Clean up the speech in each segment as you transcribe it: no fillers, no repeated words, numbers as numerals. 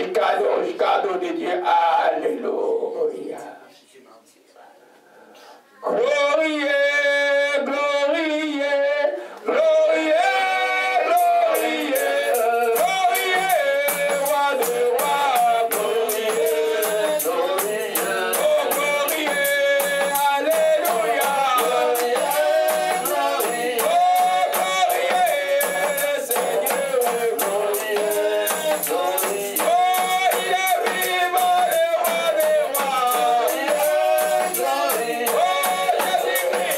cadeau de Dieu. Alléluia. Glorieux, glorieux, glorieux, glorieux, glorieux, roi de rois, glorieux, glorieux, oh glorieux, alléluia, glorieux, glorieux, oh glorieux, Seigneur, glorieux, glorieux, oh il est vivant, le roi des rois, glorieux, glorieux.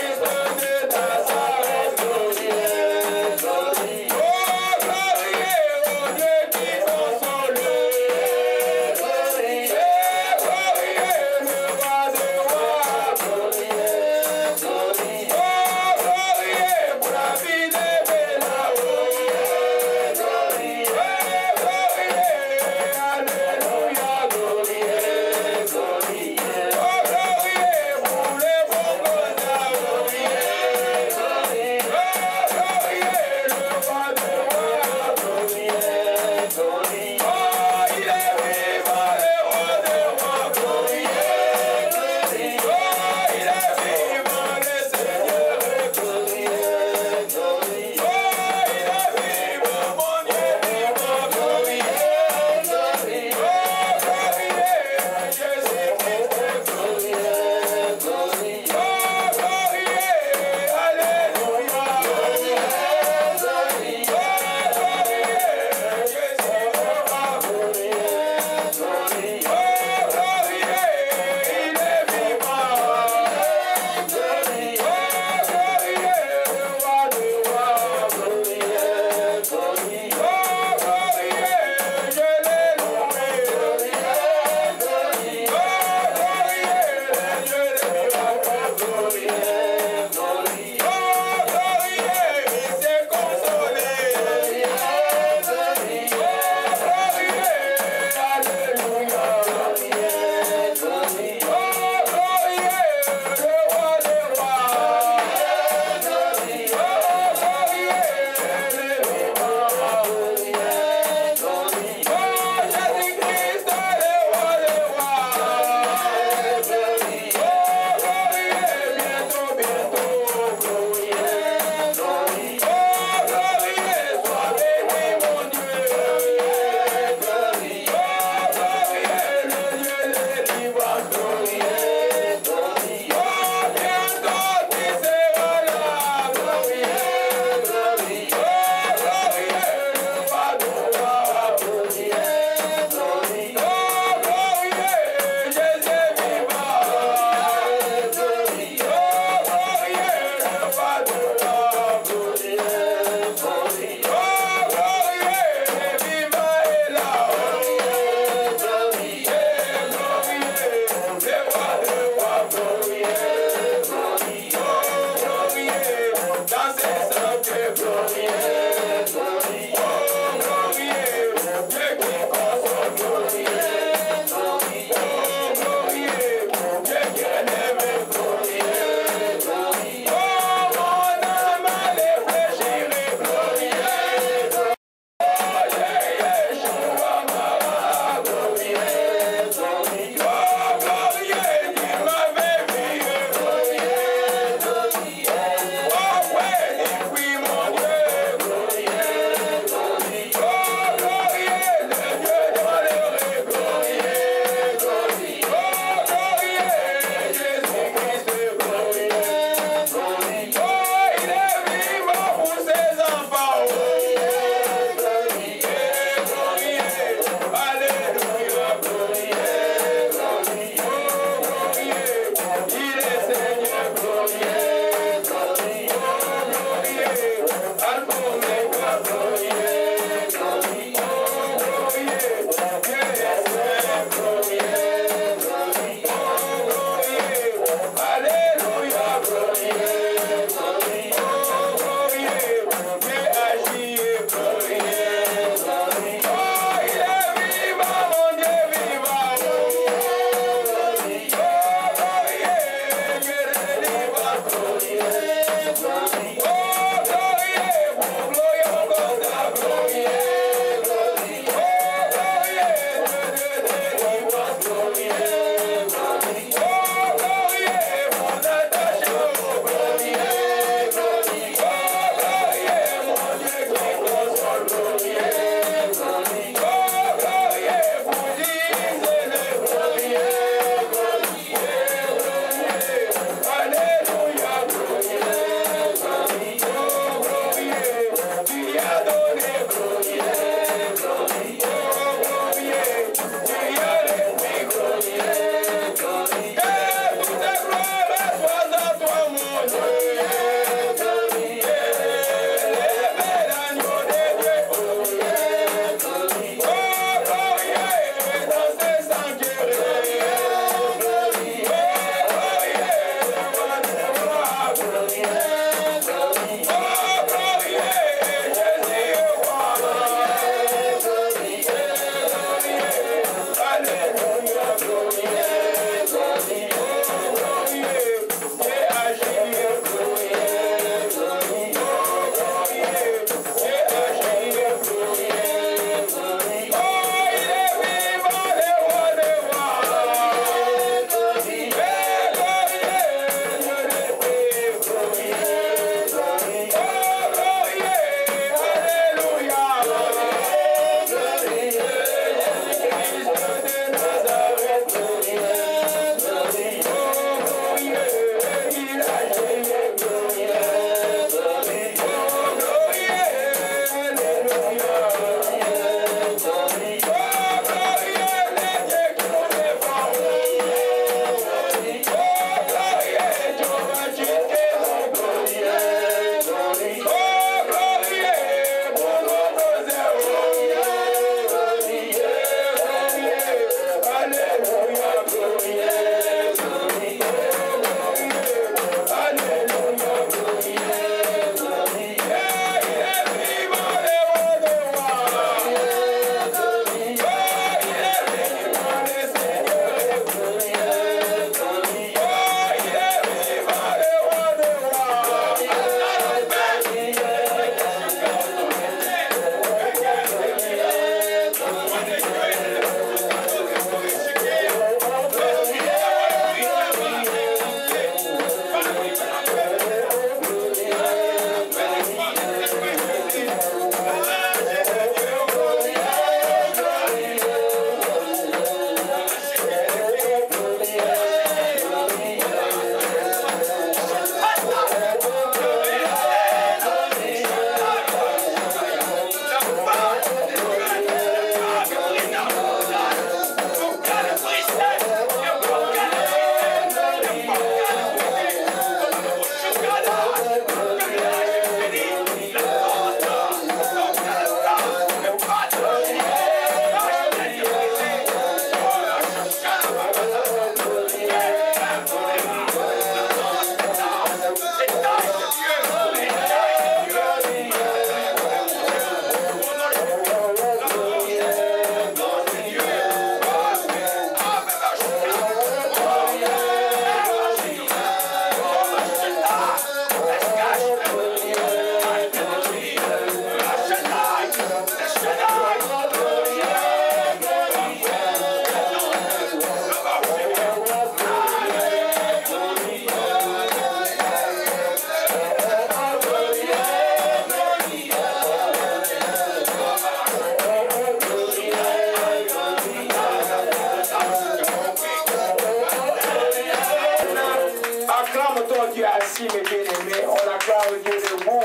merci mes bien-aimés. On acclame Dieu debout.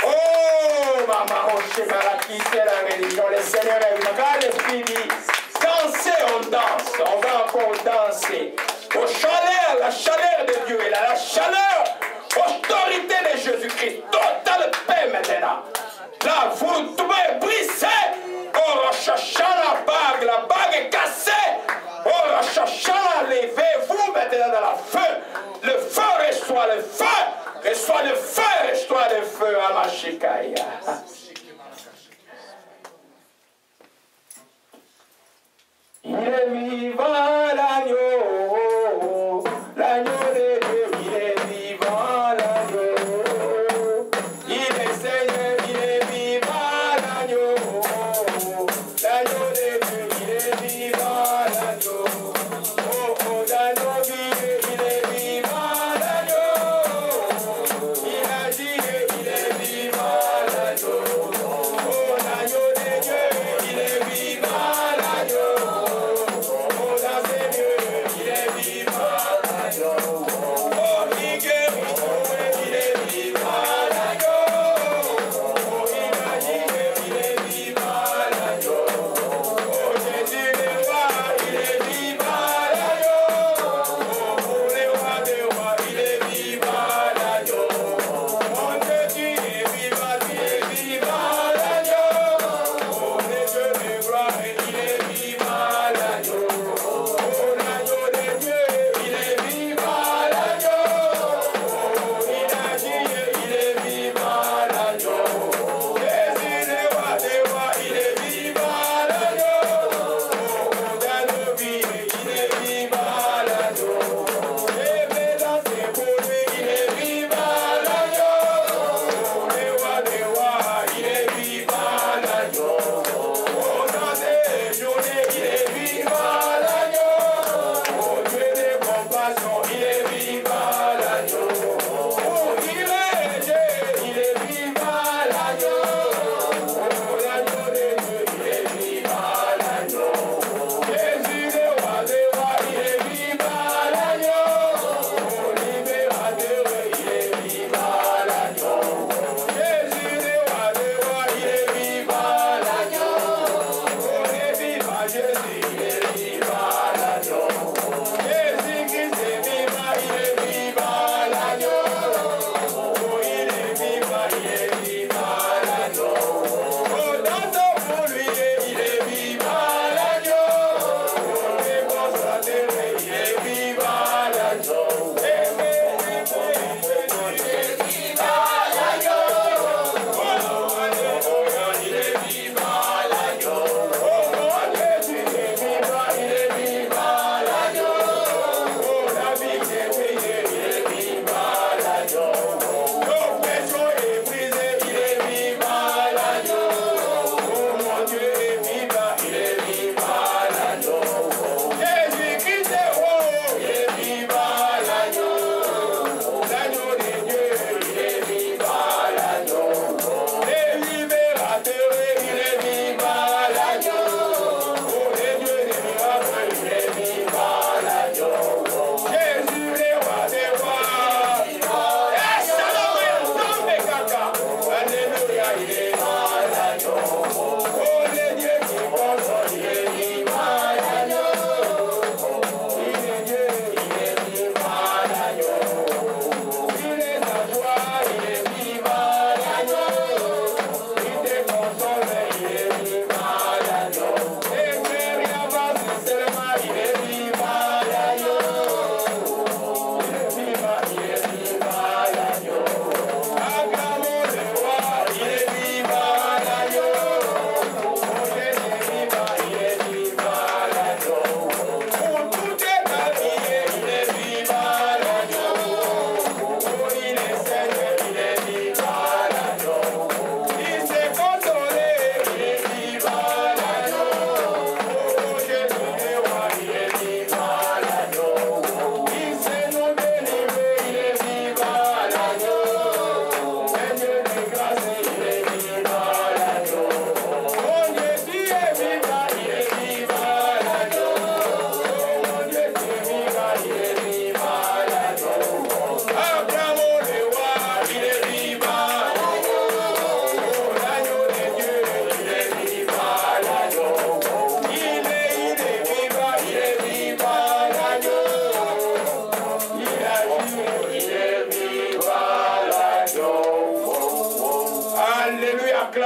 Oh, maman, oh, je vais quitter la religion. Le Seigneur est vivant. Quand l'Esprit dit, dansez, on danse. On va encore danser. Au chaleur, la chaleur de Dieu est là. La chaleur, autorité de Jésus-Christ. Totale paix maintenant. Là, vous devez briser. Oh, Rosh Hashanah, la bague est cassée. Oh, Rosh Hashanah, levez-vous maintenant dans la feu. Le feu reçoit le feu. Reçoit le feu, reçoit le feu à Machikaya. Il est vivant l'agneau, l'agneau de Dieu, il est vivant l'agneau. Il est Seigneur, il est vivant l'agneau, l'agneau de Dieu, il est vivant l'agneau. Oh, oh, l'agneau vivant, il est vivant l'agneau. Il a dit, il est vivant l'agneau. Oh, l'agneau de Dieu, il est vivant l'agneau. Oh,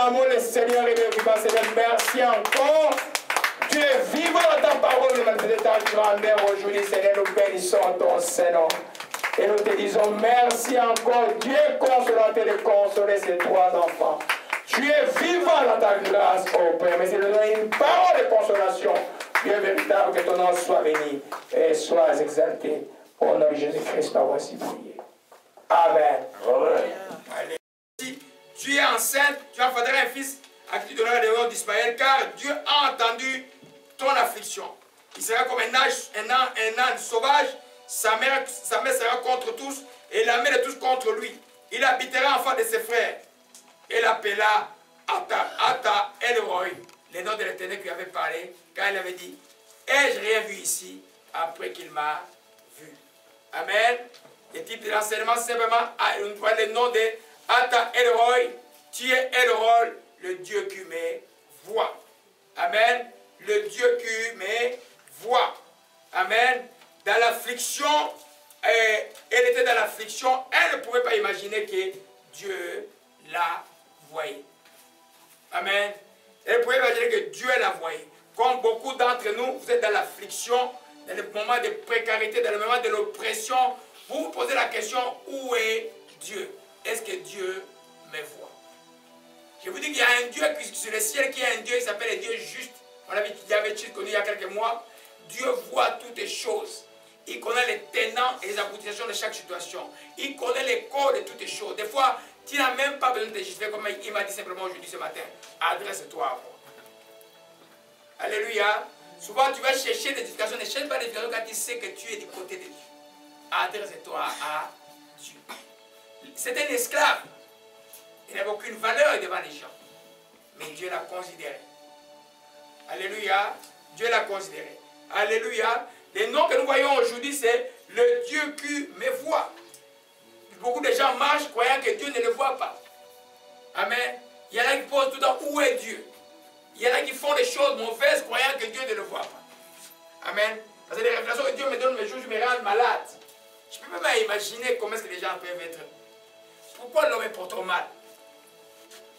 acclamons le Seigneur et le vivant Seigneur. Merci encore. Tu es vivant dans ta parole, nous manifestons ta grandeur aujourd'hui, Seigneur. Nous bénissons ton Seigneur. Et nous te disons merci encore. Dieu consolateur de consoler ces trois enfants. Tu es vivant dans ta grâce, oh Père. Mais c'est de donner une parole de consolation. Dieu véritable, que ton nom soit béni et sois exalté. Au nom de Jésus-Christ, nous voici prié. Amen. Allez. Si tu es enceinte, tu enfanteras un fils à qui tu donneras le nom d'Ismaël, car Dieu a entendu ton affliction. Il sera comme un âne sauvage. Sa mère sera contre tous, et la mère de tous contre lui. Il habitera en face de ses frères. Et l'appela Ata Elroy, le nom de l'Éternel qui lui avait parlé, quand il avait dit, ai-je rien vu ici après qu'il m'a vu. Amen. Le type de l'enseignement, c'est simplement le nom de Ata Elroy. Tu es Elroy, le Dieu qui me voit. Amen. Le Dieu qui me voit. Amen. Dans l'affliction, elle était dans l'affliction, elle ne pouvait pas imaginer que Dieu la voyait. Amen. Elle pouvait imaginer que Dieu la voyait. Comme beaucoup d'entre nous, vous êtes dans l'affliction, dans le moment de précarité, dans le moment de l'oppression, vous vous posez la question, où est Dieu? Est-ce que Dieu me voit? Je vous dis qu'il y a un Dieu sur le ciel qui est un Dieu, il s'appelle un Dieu juste. On avait connu il y a quelques mois. Dieu voit toutes les choses. Il connaît les tenants et les aboutissants de chaque situation. Il connaît les causes de toutes les choses. Des fois, tu n'as même pas besoin de te justifier comme il m'a dit simplement aujourd'hui ce matin. Adresse-toi à moi. Alléluia. Souvent, tu vas chercher des justifications. Ne cherche pas des justifications quand tu sais que tu es du côté de Dieu. Adresse-toi à Dieu. C'était un esclave. Il n'avait aucune valeur devant les gens. Mais Dieu l'a considéré. Alléluia. Dieu l'a considéré. Alléluia. Le nom que nous voyons aujourd'hui, c'est le Dieu qui me voit. Beaucoup de gens marchent croyant que Dieu ne le voit pas. Amen. Il y en a qui posent tout le temps, où est Dieu? Il y en a qui font des choses mauvaises croyant que Dieu ne le voit pas. Amen. Parce que les révélations que Dieu me donne mes jours, je me rends malade. Je ne peux même imaginer comment est-ce que les gens peuvent être. Pourquoi l'homme est porté mal?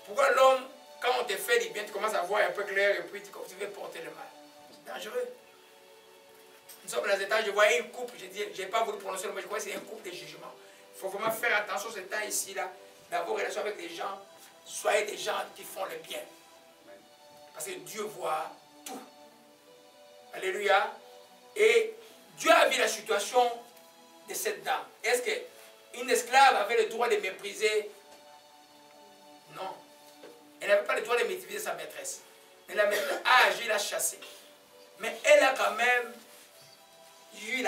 Pourquoi l'homme, quand on te fait du bien, tu commences à voir un peu clair et puis tu veux porter le mal? C'est dangereux. Nous sommes dans un temps, je voyais une couple, je n'ai pas voulu prononcer le mot, je crois que c'est un couple de jugement. Il faut vraiment faire attention ce temps ici, là, dans vos relations avec les gens. Soyez des gens qui font le bien. Parce que Dieu voit tout. Alléluia. Et Dieu a vu la situation de cette dame. Est-ce qu'une esclave avait le droit de mépriser? Non. Elle n'avait pas le droit de mépriser sa maîtresse. Mais la maîtresse a agi, l'a chassée. Mais elle a quand même eu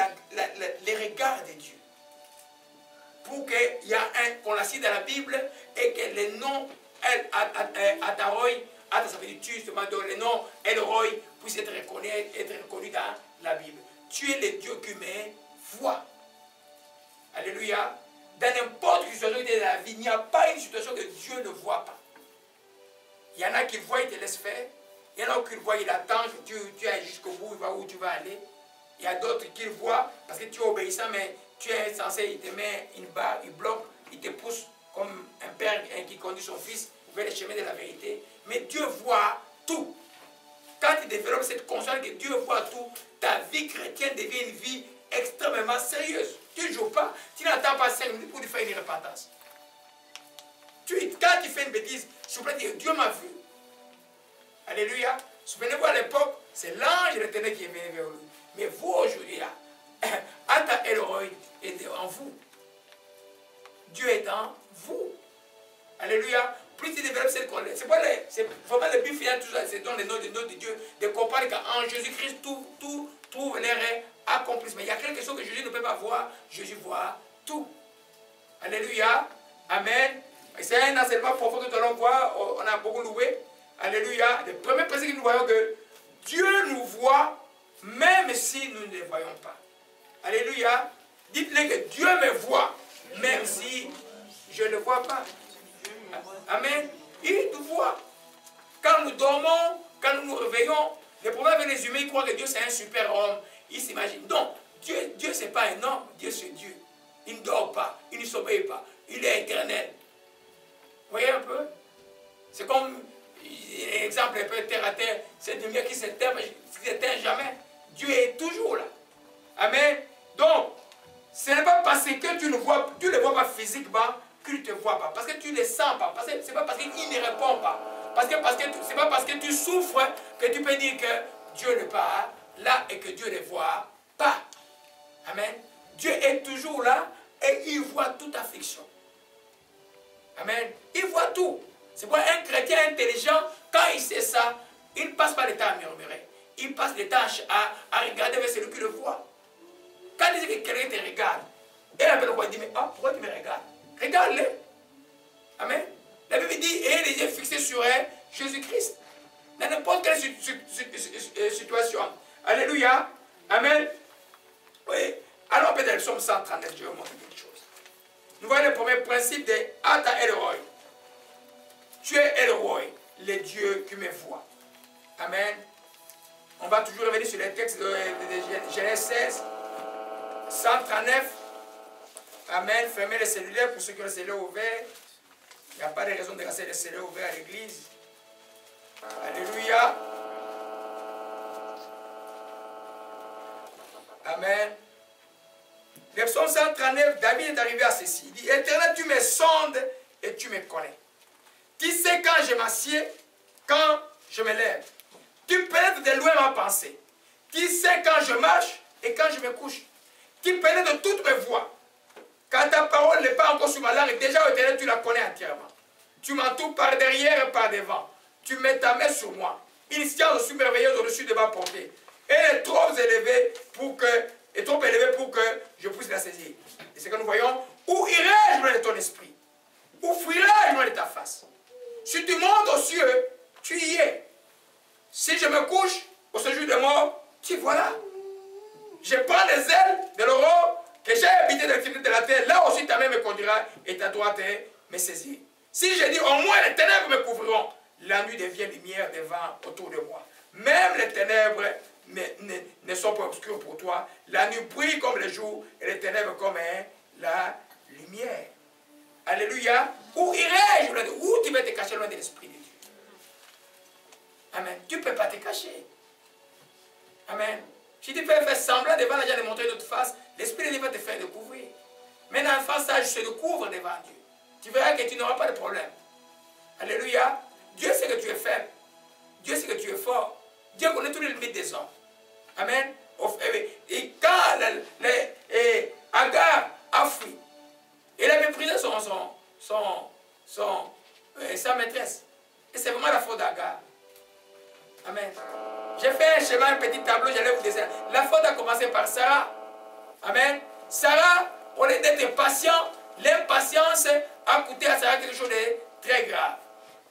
les regards de Dieu. Pour qu'il y a qu'on la cite dans la Bible et que le nom Ataroy, Ata ça veut dire tu, justement, donc le nom Elroy puisse être reconnu dans la Bible. Tu es le Dieu qui me voit. Alléluia. Dans n'importe quelle situation de la vie, il n'y a pas une situation que Dieu ne voit pas. Il y en a qui le voient, il te laisse faire. Il y en a qui le voient, il attend que tu ailles jusqu'au bout, il va où tu vas aller. Il y a d'autres qui le voient parce que tu es obéissant, mais tu es censé, il te met une barre, il bloque, il te pousse comme un père qui conduit son fils vers le chemin de la vérité. Mais Dieu voit tout. Quand tu développes cette conscience que Dieu voit tout, ta vie chrétienne devient une vie extrêmement sérieuse. Tu ne joues pas, tu n'attends pas 5 minutes pour lui faire une repentance. Quand tu fais une bêtise, je peux dire, Dieu m'a vu. Alléluia. Souvenez-vous à l'époque, c'est l'ange de l'Éternel qui est venu vers lui. Mais vous aujourd'hui, là, Ata Elroy est en vous. Dieu est en vous. Alléluia. Plus tu développes cette connaissance, c'est vraiment le but final, c'est dans le nom de Dieu, de comprendre qu'en Jésus-Christ, tout l'air est accompli. Mais il y a quelque chose que Jésus ne peut pas voir, Jésus voit tout. Alléluia. Amen. C'est un enseignement profond que nous allons voir, on a beaucoup loué. Alléluia. Le premier principe que nous voyons que Dieu nous voit, même si nous ne le voyons pas. Alléluia. Dites-le que Dieu me voit, même si je ne le vois pas. Amen. Il nous voit. Quand nous dormons, quand nous nous réveillons, le problème avec les humains, ils croient que Dieu c'est un super homme. Ils s'imaginent. Non, Dieu c'est pas un homme, Dieu c'est Dieu. Il ne dort pas, il ne sommeille pas, il est éternel. Vous voyez un peu? C'est comme, exemple un peu terre à terre, cette lumière qui s'éteint jamais. Dieu est toujours là. Amen. Donc, ce n'est pas parce que tu ne le vois pas physiquement qu'il ne te voit pas. Parce que tu ne le sens pas. Ce n'est pas parce qu'il ne répond pas. C'est pas parce que tu souffres que tu peux dire que Dieu n'est pas là et que Dieu ne voit pas. Amen. Dieu est toujours là et il voit toute affliction. Amen. Il voit tout. C'est pour un chrétien intelligent, quand il sait ça, il ne passe pas le temps à murmurer. Il passe le temps à regarder vers celui qui le voit. Quand il dit que quelqu'un te regarde, et la personne dit, mais pourquoi tu me regardes? Regarde-le. Amen. La Bible dit, ayez les yeux fixés sur Jésus-Christ. Dans n'importe quelle situation. Alléluia. Amen. Oui. Alors, peut-être le psaume 139, je vais vous montrer quelque chose. Nous voyons le premier principe de Ata El-Roi. Tu es El-Roi, le Dieu qui me voit. Amen. On va toujours revenir sur les textes de Genèse 16, 139. Amen. Fermez les cellulaires pour ceux qui ont les cellulaires ouverts. Il n'y a pas de raison de rester les cellulaires ouverts à l'église. Alléluia. Amen. Le psaume 139, David est arrivé à ceci. Il dit, Éternel, tu me sondes et tu me connais. Tu sais quand je m'assieds, quand je me lève. Tu pénètres de loin ma pensée. Tu sais quand je marche et quand je me couche. Tu pénètres toutes mes voies. Quand ta parole n'est pas encore sur ma langue, déjà, Éternel, tu la connais entièrement. Tu m'entoures par derrière et par devant. Tu mets ta main sur moi. Une science aussi merveilleuse au-dessus de ma portée. Elle est trop élevée pour que je puisse la saisir. Et c'est que nous voyons, où irai-je loin de ton esprit? Où fuirai-je loin de ta face? Si tu montes aux cieux, tu y es. Si je me couche au séjour de mort, tu vois là. Je prends les ailes de l'aurore que j'ai habité dans l'intimité de la terre. Là aussi ta main me conduira et ta droite me saisit. Si je dis au moins les ténèbres me couvriront, la nuit devient lumière devant autour de moi. Même les ténèbres ne sont pas obscures pour toi. La nuit brille comme le jour et les ténèbres comme la lumière. Alléluia. Où irai-je? Où tu vas te cacher loin de l'Esprit de Dieu? Amen. Tu ne peux pas te cacher. Amen. Si tu peux faire semblant devant les gens de montrer notre face, l'Esprit de Dieu va te faire découvrir. Mais un enfant sage se découvre devant Dieu. Tu verras que tu n'auras pas de problème. Alléluia. Dieu sait que tu es faible. Dieu sait que tu es fort. Dieu connaît tous les limites des hommes. Amen. Et quand Agar a fui, il a méprisé sa maîtresse. Et c'est vraiment la faute d'Agar. Amen. J'ai fait un schéma, un petit tableau, j'allais vous dire. La faute a commencé par Sarah. Amen. Sarah, au lieu d'être patient, l'impatience a coûté à Sarah quelque chose de très grave.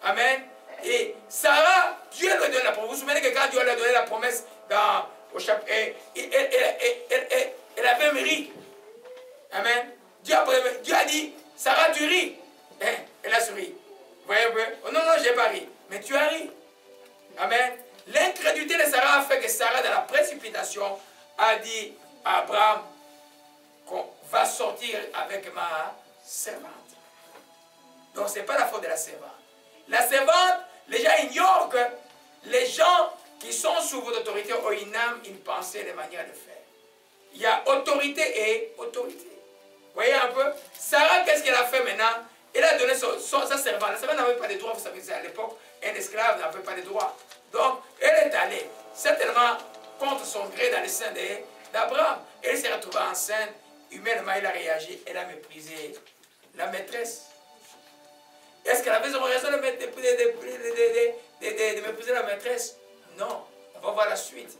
Amen. Et Sarah, Dieu lui a donné la promesse. Vous vous souvenez que quand Dieu lui a donné la promesse au chapitre, elle avait même ri. Amen. Dieu a dit, Sarah, tu ris. Elle a souri. Vous voyez un peu? Oh, non, j'ai pas ri. Mais tu as ri. Amen. L'incrédulité de Sarah a fait que Sarah, dans la précipitation, a dit à Abraham qu'on va sortir avec ma servante. Donc, ce n'est pas la faute de la servante. La servante, les gens ignorent que les gens qui sont sous votre autorité ont une âme, une pensée, une manière de faire. Il y a autorité et autorité. Vous voyez un peu? Sarah, qu'est-ce qu'elle a fait maintenant? Elle a donné sa servante. La servante n'avait pas de droits, vous savez, à l'époque, un esclave n'avait pas de droits. Donc, elle est allée, certainement, contre son gré dans les seins d'Abraham. Elle s'est retrouvée enceinte. Humainement, elle a réagi. Elle a méprisé la maîtresse. Est-ce qu'elle avait raison de mépriser la maîtresse? Non. On va voir la suite.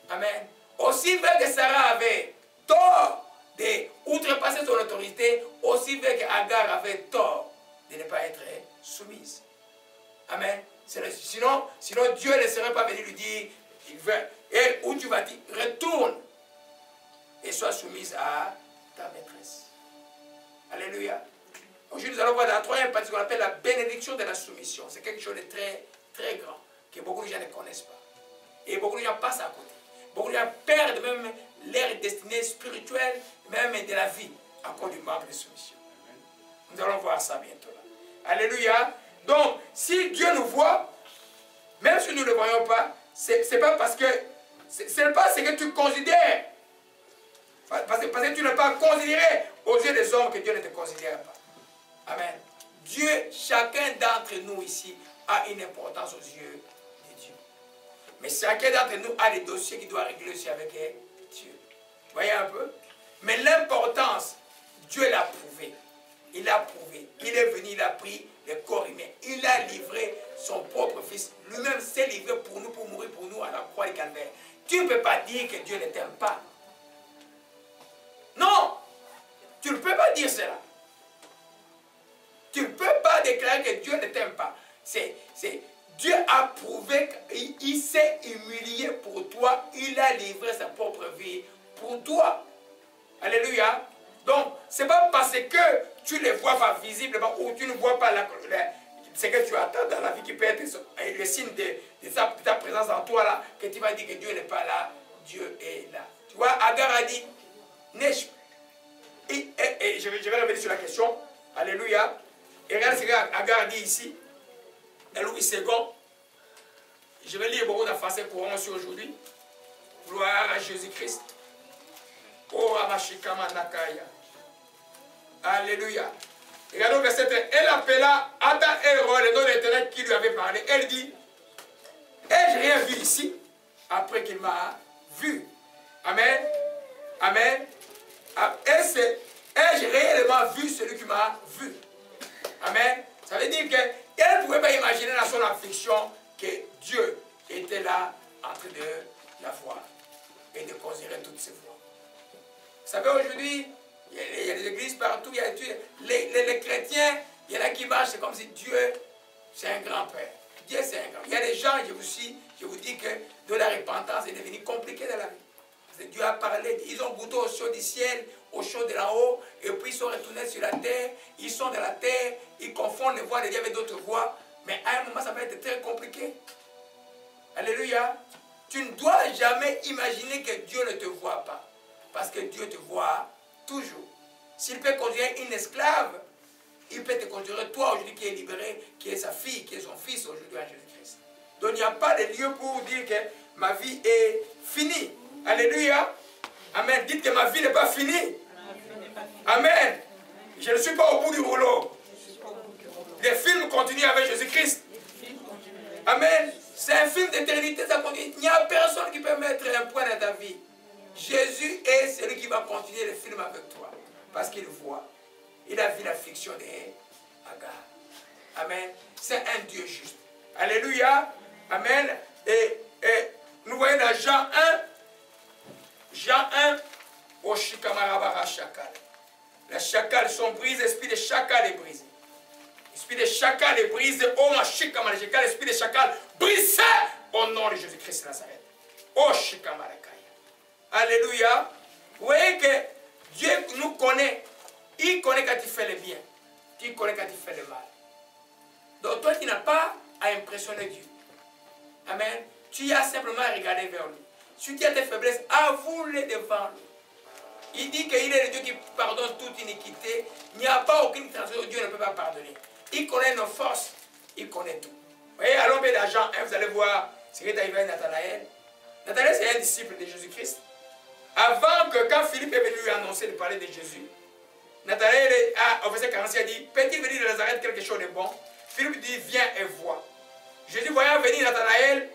Amen. Aussi vrai que Sarah avait tort d'outrepasser son autorité, aussi vrai qu'Agar avait tort de ne pas être soumise. Amen. Sinon Dieu ne serait pas venu lui dire, où tu vas dire, retourne et sois soumise à ta maîtresse. Alléluia. Aujourd'hui, nous allons voir dans la troisième partie ce qu'on appelle la bénédiction de la soumission. C'est quelque chose de très, très grand, que beaucoup de gens ne connaissent pas. Et beaucoup de gens passent à côté. Beaucoup de gens perdent même leur destinée spirituelle, même de la vie, à cause du manque de soumission. Nous allons voir ça bientôt. Là. Alléluia. Donc, si Dieu nous voit, même si nous ne le voyons pas, c'est pas parce que, c'est pas ce que tu considères. Parce que tu n'as pas considéré aux yeux des hommes que Dieu ne te considère pas. Amen. Dieu, chacun d'entre nous ici, a une importance aux yeux de Dieu. Mais chacun d'entre nous a des dossiers qu'il doit régler aussi avec Dieu. Vous voyez un peu? Mais l'importance, Dieu l'a prouvé. Il a prouvé. Il est venu, il a pris le corps humain. Il a livré son propre fils. Lui-même s'est livré pour nous, pour mourir pour nous à la croix du calvaire. Tu ne peux pas dire que Dieu ne t'aime pas. Non! Tu ne peux pas dire cela. Tu ne peux pas déclarer que Dieu ne t'aime pas. Dieu a prouvé qu'il s'est humilié pour toi. Il a livré sa propre vie pour toi. Alléluia. Donc, ce n'est pas parce que tu ne le vois pas visiblement ou tu ne vois pas ce que tu attends dans la vie qui peut être le signe de ta présence en toi là, que tu vas dire que Dieu n'est pas là. Dieu est là. Tu vois, Agar a dit, et je vais revenir sur la question. Alléluia. Et regarde ce qu'Agar a dit ici, dans Louis II. Je vais lire beaucoup de français courant aussi aujourd'hui. Gloire à Jésus-Christ. Oh, Amashikama Nakaya. Alléluia. Regardons le verset 1. Elle appela Adam et Roi, le nom de l'Éternel qui lui avait parlé. Elle dit, ai-je rien vu ici après qu'il m'a vu? Amen. Amen. Ai-je réellement vu celui qui m'a vu? Amen. Ça veut dire qu'elle ne pouvait pas imaginer dans son affliction que Dieu était là en train de la voir et de considérer toutes ses voies. Vous savez, aujourd'hui, il y a des églises partout, il y a les chrétiens, il y en a qui marchent, c'est comme si Dieu, c'est un grand-père. Dieu, c'est un grand-père. Il y a des gens, je vous dis que de la repentance est devenu compliqué dans la vie. Parce que Dieu a parlé, ils ont goûté au chaud du ciel, au chaud de là-haut, et puis ils sont retournés sur la terre, ils sont dans la terre, ils confondent les voix de Dieu avec d'autres voix, mais à un moment, ça va être très compliqué. Alléluia. Tu ne dois jamais imaginer que Dieu ne te voit pas. Parce que Dieu te voit toujours. S'il peut conduire une esclave, il peut te conduire toi aujourd'hui qui est libéré, qui est sa fille, qui est son fils aujourd'hui en Jésus-Christ. Donc il n'y a pas de lieu pour dire que ma vie est finie. Alléluia. Amen. Dites que ma vie n'est pas finie. Amen. Je ne suis pas au bout du rouleau. Les films continuent avec Jésus-Christ. Amen. C'est un film d'éternité, ça continue. Il n'y a personne qui peut mettre un point dans ta vie. Jésus est celui qui va continuer le film avec toi. Parce qu'il voit. Il a vu l'affliction d'Agar. Amen. C'est un Dieu juste. Alléluia. Amen. Et nous voyons dans Jean 1. Jean 1. Au Shikamarabara Chakal. Les chacals sont brisés, l'esprit de chacal est brisé. L'esprit de chacal est brisé. Oh ma Shikamarabara Chakal. L'esprit de chacal brisé au nom de Jésus-Christ de Nazareth. Oh Shikamarabara. Alléluia. Vous voyez que Dieu nous connaît. Il connaît quand il fait le bien. Il connaît quand il fait le mal. Donc toi, tu n'as pas à impressionner Dieu. Amen. Tu as simplement à regarder vers lui. Si tu as des faiblesses, avoue-les devant lui. Il dit qu'il est le Dieu qui pardonne toute iniquité. Il n'y a pas aucune transgression que Dieu ne peut pas pardonner. Il connaît nos forces. Il connaît tout. Vous voyez, allons dans Jean 1, vous allez voir ce qui est arrivé à Nathanaël. Nathanaël, c'est un disciple de Jésus-Christ. Avant que, quand Philippe est venu lui annoncer de parler de Jésus, Nathanaël, au verset 46, a dit, peut-il venir de Nazareth quelque chose de bon? Philippe dit, viens et vois. Jésus, voyant venir Nathanaël,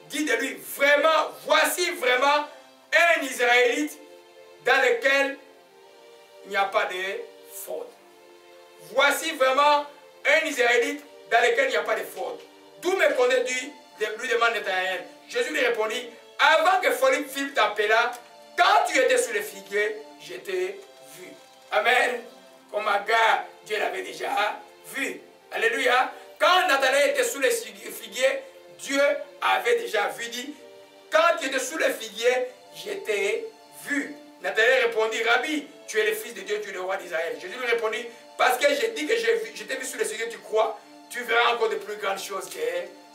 dit de lui, vraiment, voici vraiment un Israélite dans lequel il n'y a pas de faute. Voici vraiment un Israélite dans lequel il n'y a pas de faute. D'où me connais-tu? Lui demande Nathanaël. Jésus lui répondit, avant que Philippe t'appela, quand tu étais sous le figuier, je t'ai vu. Amen. Comme Agar, Dieu l'avait déjà vu. Alléluia. Quand Nathanaël était sous le figuier, Dieu avait déjà vu. Dit, quand tu étais sous le figuier, je t'ai vu. Nathanaël répondit, Rabbi, tu es le fils de Dieu, tu es le roi d'Israël. Jésus lui répondit, parce que j'ai dit que je t'ai vu sous le figuier, tu crois, tu verras encore de plus grandes choses que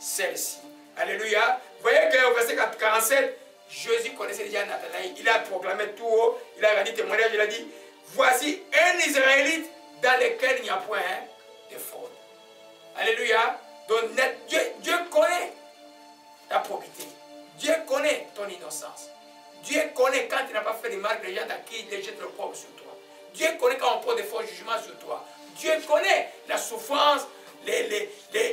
celles-ci. Alléluia. Vous voyez qu'au verset 47, Jésus connaissait déjà Nathanaël. Il a proclamé tout haut. Il a rendu témoignage. Il a dit, voici un Israélite dans lequel il n'y a point de faute. Alléluia. Donc Dieu connaît ta probité. Dieu connaît ton innocence. Dieu connaît quand tu n'as pas fait de mal, les gens qui les jettent le pauvre sur toi. Dieu connaît quand on porte des faux jugements sur toi. Dieu connaît la souffrance,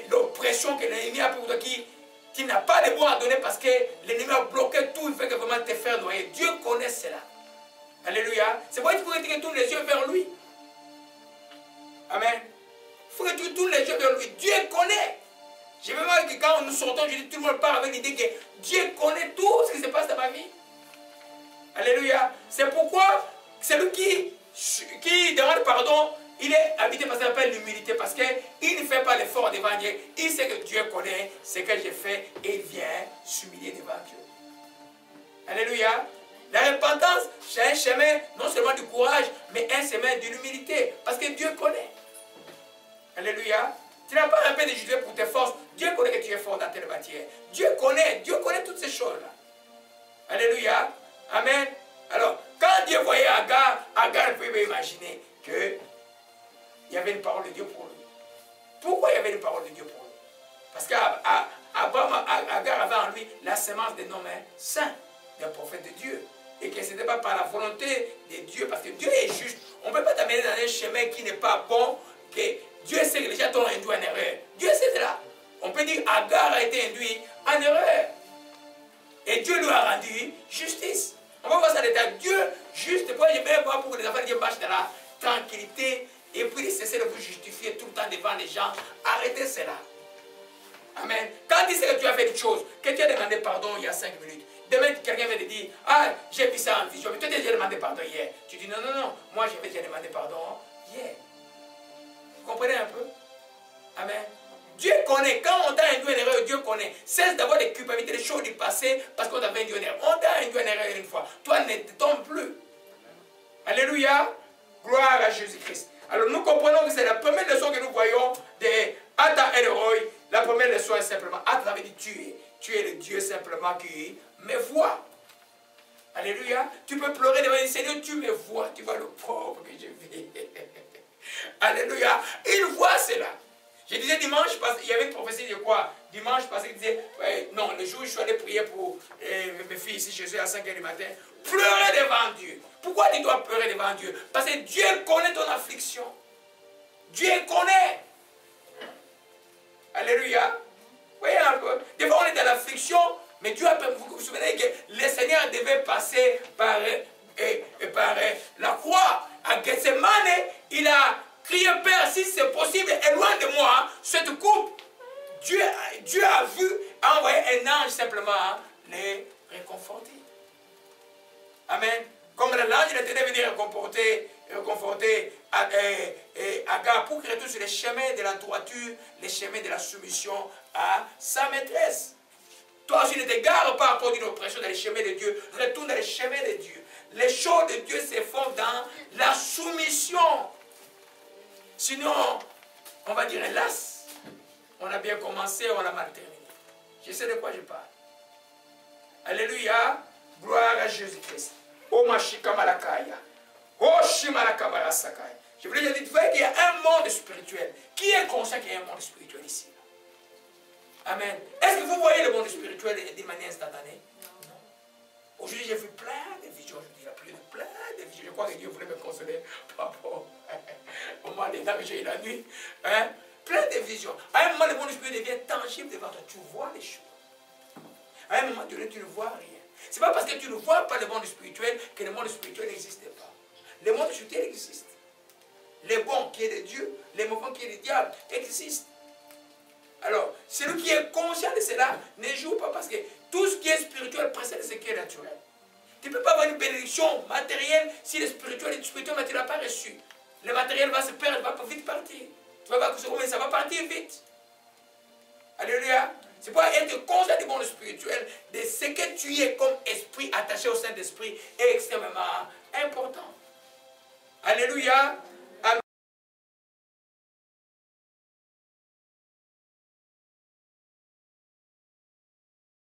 l'oppression que l'ennemi a pour toi qui n'a pas de bon à donner parce que l'ennemi a bloqué tout, il fait que vraiment te faire noyer. Dieu connaît cela. Alléluia. C'est pourquoi il faut que tu tournes les yeux vers lui. Amen. Il faut que tu tournes les yeux vers lui. Dieu connaît. J'ai même vu que quand nous sortons, je dis tout le monde part avec l'idée que Dieu connaît tout ce qui se passe dans ma vie. Alléluia. C'est pourquoi celui qui demande pardon, il est habité par ce qu'on appelle l'humilité. Parce qu'il ne fait pas l'effort devant Dieu. Il sait que Dieu connaît ce que j'ai fait et il vient s'humilier devant Dieu. Alléluia. La repentance, c'est un chemin non seulement du courage, mais un chemin de l'humilité. Parce que Dieu connaît. Alléluia. Tu n'as pas un peu de juger pour tes forces. Dieu connaît que tu es fort dans telle matière. Dieu connaît toutes ces choses-là. Alléluia. Amen. Alors, quand Dieu voyait Agar, Agar pouvait imaginer qu'il y avait une parole de Dieu pour lui. Pourquoi il y avait une parole de Dieu pour lui? Parce qu'Agar avait en lui la semence des noms saints, des prophètes de Dieu. Et que ce n'était pas par la volonté de Dieu, parce que Dieu est juste. On ne peut pas t'amener dans un chemin qui n'est pas bon, que Dieu sait que les gens t'ont induit en erreur. Dieu sait cela. On peut dire Agar a été induit en erreur. Et Dieu lui a rendu justice. On va voir ça l'état. Dieu juste, pour que les enfants de Dieu marchent dans la tranquillité et puis cesser de vous justifier tout le temps devant les gens. Arrêtez cela. Amen. Quand tu sais que tu as fait une chose, que tu as demandé pardon il y a 5 minutes, demain quelqu'un vient te dire, ah, j'ai vu ça en vision, mais toi tu as déjà demandé pardon hier. Tu dis non, non, non, moi j'ai déjà demandé pardon hier. Vous comprenez un peu? Amen. Dieu connaît. Quand on t'a induit en erreur, Dieu connaît. Cesse d'avoir des culpabilités, des choses du passé parce qu'on t'avait induit en erreur. On t'a induit en erreur une fois. Toi, ne te tombes plus. Alléluia. Gloire à Jésus-Christ. Alors nous comprenons que c'est la première leçon que nous voyons de Ata El Roi. La première leçon est simplement, Ata avait dit tu es le Dieu simplement qui me voit. Alléluia. Tu peux pleurer devant le Seigneur, tu me vois. Tu vois le pauvre que je vis. Alléluia. Il voit cela. Je disais dimanche, parce qu'il y avait une prophétie de quoi? Dimanche, parce qu'il disait, non, le jour où je suis allé prier pour mes filles ici, Jésus à 5 h du matin, pleurer devant Dieu. Pourquoi tu dois pleurer devant Dieu? Parce que Dieu connaît ton affliction. Dieu connaît. Alléluia. Voyez un peu. Des fois, on est dans l'affliction, mais Dieu a permis. Vous vous souvenez que le Seigneur devait passer par la croix. À Gethsemane, il a crié, Père, si c'est possible, éloigne de moi cette coupe. Dieu a vu, a envoyé un ange simplement les réconforter. Amen. Comme l'ange était venu réconforter Agar pour qu'il retourne sur les chemins de la droiture, les chemins de la soumission à sa maîtresse. Toi aussi ne t'égare pas à cause d'une oppression dans les chemins de Dieu. Retourne dans les chemins de Dieu. Les choses de Dieu se font dans la soumission. Sinon, on va dire hélas, on a bien commencé, on a mal terminé. Je sais de quoi je parle. Alléluia, gloire à Jésus-Christ. Oh Mashika Malakaya. Oh Shimalakabara Sakai. Je voulais dire qu'il y a un monde spirituel. Qui est conscient qu'il y a un monde spirituel ici? Amen. Est-ce que vous voyez le monde spirituel d'une manière instantanée? Non. Aujourd'hui, j'ai vu plein de visions. Je dis, il y a plein de visions. Je crois que Dieu voulait me consoler par rapport au moment des temps que j'ai eu la nuit. Hein? Plein de visions. À un moment, le monde spirituel devient tangible devant toi. Tu vois les choses. À un moment donné, tu ne vois rien. Ce n'est pas parce que tu ne vois pas le monde spirituel que le monde spirituel n'existe pas. Le monde spirituel existe. Les bons qui est de Dieu, les mauvais qui est du diable existent. Alors, celui qui est conscient de cela ne joue pas parce que tout ce qui est spirituel précède ce qui est naturel. Tu ne peux pas avoir une bénédiction matérielle si le spirituel tu ne l'as pas reçu. Le matériel va se perdre, va vite partir. Tu vas voir que ça va partir vite. Alléluia. C'est pour être conscient du monde spirituel, de ce que tu es comme esprit attaché au Saint-Esprit est extrêmement important. Alléluia.